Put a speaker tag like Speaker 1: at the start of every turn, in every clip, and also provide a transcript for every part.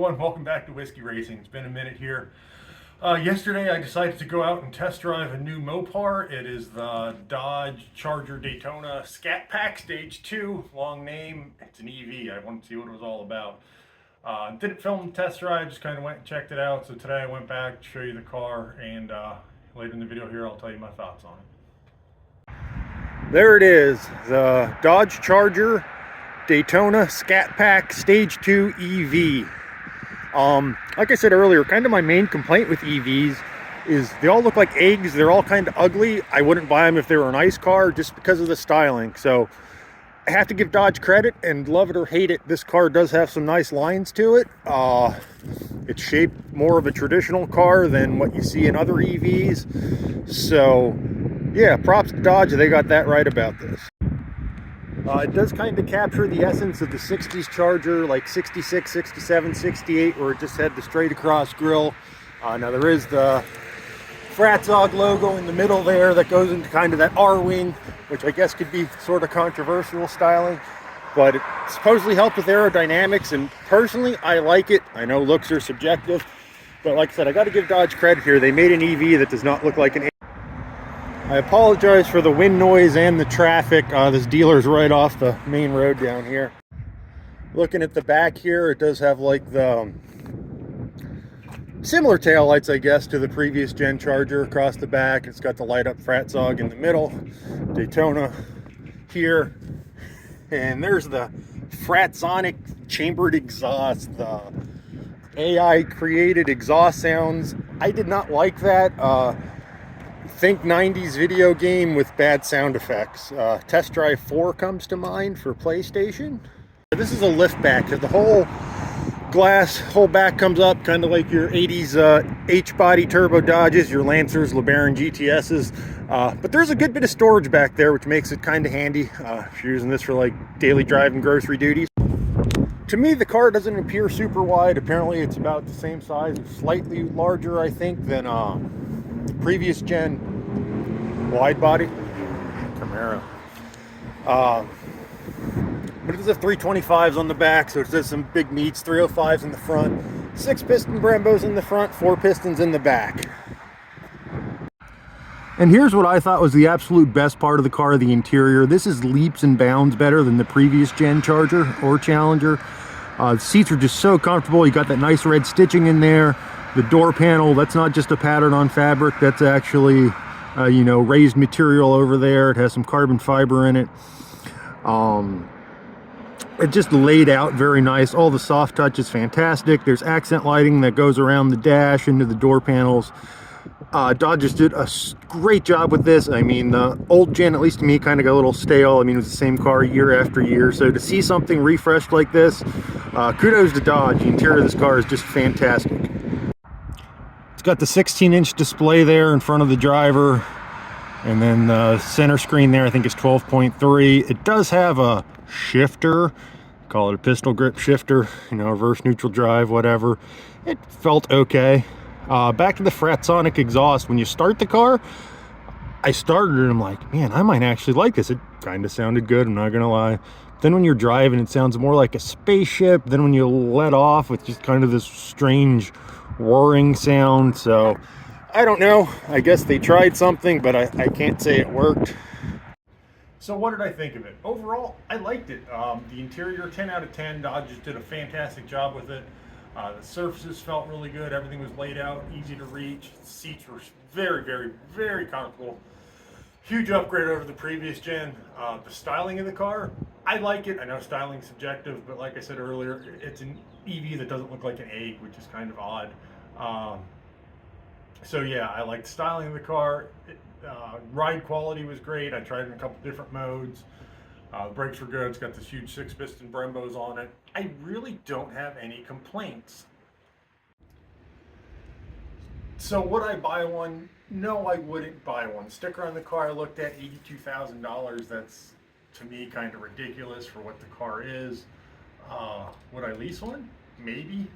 Speaker 1: everyone, welcome back to Whiskey Racing. It's been a minute here. Yesterday I decided to go out and test drive a new Mopar. It is the Dodge Charger Daytona Scat Pack Stage 2, long name. It's an EV. I wanted to see what it was all about. Didn't film the test drive, just kind of went and checked it out. So today I went back to show you the car, and later in the video here I'll tell you my thoughts on it. There it is, the Dodge Charger Daytona Scat Pack Stage 2 EV. Like I said earlier, kind of my main complaint with EVs is they all look like eggs. They're all kind of ugly. I wouldn't buy them if they were a nice car just because of the styling. So I have to give Dodge credit, and love it or hate it, this car does have some nice lines to it. It's shaped more of a traditional car than what you see in other EVs. So yeah, props to Dodge. They got that right about this. It does kind of capture the essence of the 60s Charger, like 66, 67, 68, where it just had the straight across grille. Now there is the Fratzog logo in the middle there that goes into kind of that R-wing, which I guess could be sort of controversial styling, but it supposedly helped with aerodynamics, and personally I like it. I know looks are subjective, but like I said, I got to give Dodge credit here. They made an EV that does not look like an. I apologize for the wind noise and the traffic. This dealer's right off the main road down here. Looking at the back here, it does have like the similar taillights, I guess, to the previous gen Charger across the back. It's got the light up Fratzog in the middle, Daytona here, and there's the Fratzonic chambered exhaust, the AI created exhaust sounds. I did not like that. Think 90s video game with bad sound effects. Test Drive 4 comes to mind for PlayStation. This is a lift back. The whole glass, whole back comes up, kind of like your 80s H-body turbo Dodges, your Lancers, LeBaron GTSs. But there's a good bit of storage back there, which makes it kind of handy if you're using this for like daily drive and grocery duties. To me, the car doesn't appear super wide. Apparently it's about the same size, slightly larger, I think, than the previous gen wide body Camaro. But it does have 325s on the back, so it says some big meats, 305s in the front, 6-piston Brembos in the front, 4 pistons in the back. And here's what I thought was the absolute best part of the car, the interior. This is leaps and bounds better than the previous gen Charger or Challenger. The seats are just so comfortable. You got that nice red stitching in there. The door panel, that's not just a pattern on fabric, that's actually you know, raised material over there. It has some carbon fiber in it. It just laid out very nice. All the soft touch is fantastic. There's accent lighting that goes around the dash into the door panels. Dodge just did a great job with this. I mean, the old gen, at least to me, kind of got a little stale. I mean, it was the same car year after year. So to see something refreshed like this, kudos to Dodge. The interior of this car is just fantastic. It's got the 16-inch display there in front of the driver, and then the center screen there I think is 12.3. It does have a shifter, call it a pistol grip shifter, you know, reverse neutral drive, whatever. It felt okay. Back to the Fratzonic exhaust. When you start the car, I started it and I'm like, man, I might actually like this. It kind of sounded good, I'm not gonna lie. Then when you're driving, it sounds more like a spaceship. Then when you let off, it's just kind of this strange whirring sound. So I don't know, I guess they tried something, but I can't say it worked. So what did I think of it? Overall, I liked it. The interior, 10 out of 10. Dodge just did a fantastic job with it. The surfaces felt really good. Everything was laid out, easy to reach. The seats were very, very, very comfortable. Huge upgrade over the previous gen. The styling of the car, I like it. I know styling's subjective, but like I said earlier, it's an EV that doesn't look like an egg, which is kind of odd. So yeah, I like the styling of the car. Ride quality was great. I tried it in a couple different modes. The brakes were good. It's got this huge 6-piston Brembos on it. I really don't have any complaints. So would I buy one? No, I wouldn't buy one. Sticker on the car I looked at, $82,000. That's, to me, kind of ridiculous for what the car is. Would I lease one? Maybe.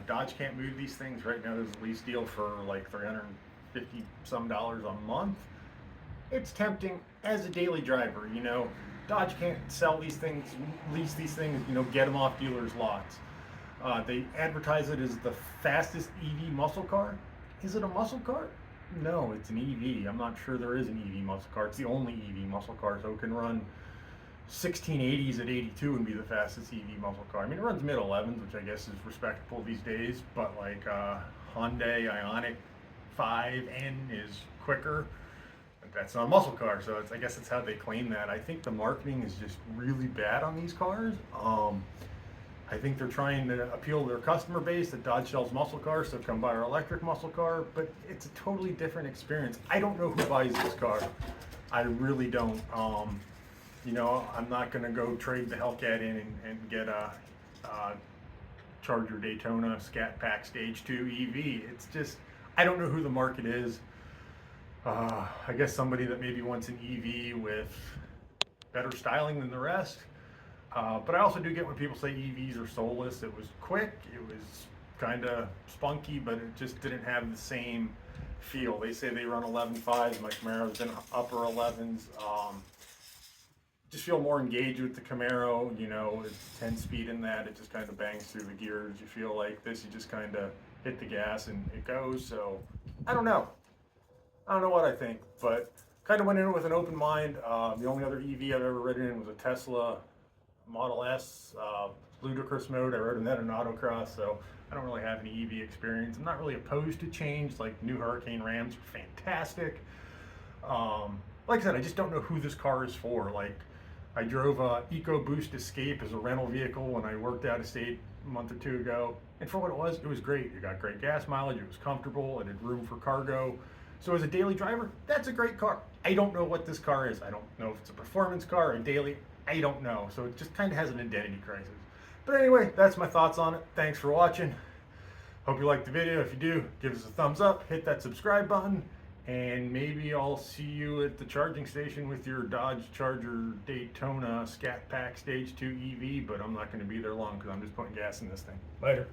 Speaker 1: Dodge can't move these things. Right now there's a lease deal for like $350 some a month. It's tempting as a daily driver, you know. Dodge can't sell these things, lease these things, you know, get them off dealers' lots. They advertise it as the fastest EV muscle car. Is it a muscle car? No, it's an EV. I'm not sure there is an EV muscle car. It's the only EV muscle car, so it can run 1680s at 82 and be the fastest EV muscle car. I mean, it runs mid 11s, which I guess is respectable these days, but like Hyundai Ioniq 5N is quicker. But that's not a muscle car, so I guess that's how they claim that. I think the marketing is just really bad on these cars. I think they're trying to appeal to their customer base that Dodge sells muscle cars, so come buy our electric muscle car, but it's a totally different experience. I don't know who buys this car. I really don't. You know, I'm not going to go trade the Hellcat in and get a Charger Daytona Scat Pack Stage 2 EV. It's just, I don't know who the market is. I guess somebody that maybe wants an EV with better styling than the rest. But I also do get when people say EVs are soulless. It was quick, it was kind of spunky, but it just didn't have the same feel. They say they run 11.5s, my Camaro's in upper 11s. Just feel more engaged with the Camaro, you know, it's 10 speed in that, it just kind of bangs through the gears. You feel like this, you just kind of hit the gas and it goes. So I don't know what I think, but kind of went in with an open mind. The only other EV I've ever ridden in was a Tesla Model S, ludicrous mode. I rode in that in autocross, so I don't really have any EV experience. I'm not really opposed to change. Like new Hurricane Rams are fantastic. Like I said, I just don't know who this car is for. Like I drove a EcoBoost Escape as a rental vehicle when I worked out of state a month or two ago, and for what it was great. It got great gas mileage, it was comfortable, it had room for cargo. So as a daily driver, that's a great car. I don't know what this car is. I don't know if it's a performance car or a daily. I don't know. So it just kind of has an identity crisis. But anyway, that's my thoughts on it. Thanks for watching. Hope you liked the video. If you do, give us a thumbs up, hit that subscribe button, and maybe I'll see you at the charging station with your Dodge Charger Daytona Scat Pack Stage 2 EV, but I'm not going to be there long because I'm just putting gas in this thing. Later.